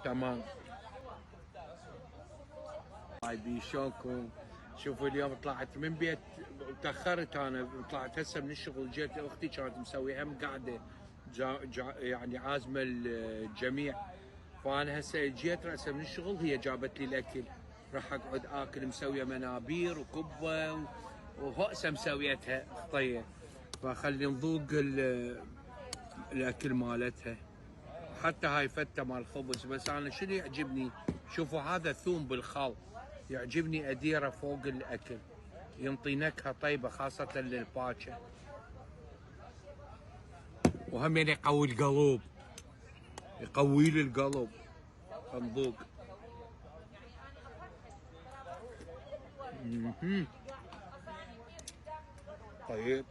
تمام. طيب شلونكم؟ شوفوا اليوم طلعت من بيت، تاخرت انا، طلعت هسه من الشغل، جيت اختي كانت مسويه هم قاعده يعني عازمه الجميع، فانا هسه جيت راسا من الشغل هي جابت لي الاكل، راح اقعد اكل، مسويه منابير وكبه وهوسه مسويتها خطيه، فخلي نذوق الاكل مالتها. حتى هاي فته مال خبز، بس انا شنو يعجبني؟ شوفوا هذا ثوم بالخل، يعجبني اديره فوق الاكل، ينطي نكهه طيبه خاصه للباكه، وهم يقوي القلب، يقوي لي القلب. نذوق. طيب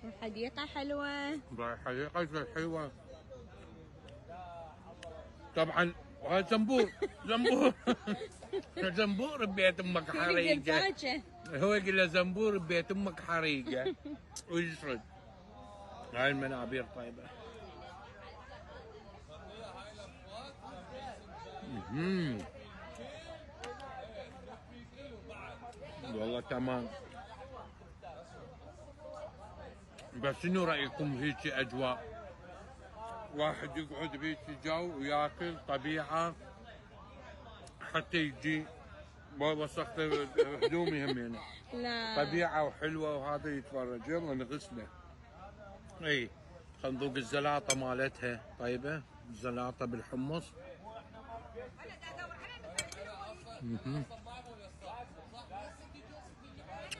الحديقة حلوة. الحديقة حلوة طبعا. هذا زنبور زنبور زنبور ببيت امك حريقة، هو يقول له زنبور ببيت امك حريقة ويشرد. هاي المنابير طيبة. والله تمام. بس شنو رأيكم هيك أجواء؟ واحد يقعد بهيك جو وياكل طبيعة، حتى يجي وسخت هدومي همين. لا طبيعة وحلوة وهذا يتفرج. يلا نغسله. اي خلينا نذوق الزلاطة مالتها طيبة، الزلاطة بالحمص.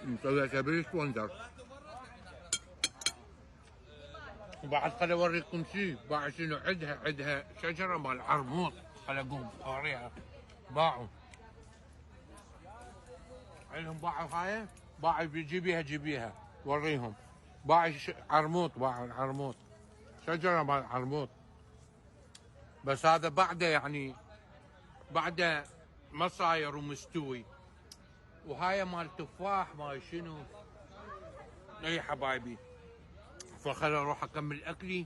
مسويتها بريش وندر. وبعد خل اوريكم شيء، بعد شنو عندها شجرة مال عرموط، خل اقوم اوريها. باعوا عندهم، باعوا هاي، باعوا جيبيها وريهم. باعوا عرموط، باعوا عرموط، شجرة مال عرموط، بس هذا بعده يعني بعده ما صاير ومستوي. وهاي مال تفاح مال شنو. اي حبايبي، فخل اروح اكمل اكلي،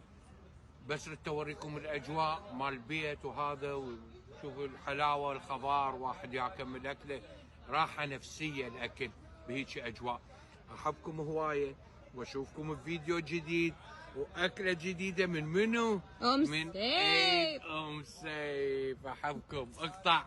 بس ردت اوريكم الاجواء مال البيت وهذا، وشوفوا الحلاوه الخضار، واحد يكمل اكله، راحه نفسيه الاكل بهيك اجواء. احبكم هوايه، واشوفكم بفيديو جديد واكله جديده من منو؟ أم من سيف. ام سيف. احبكم. اقطع.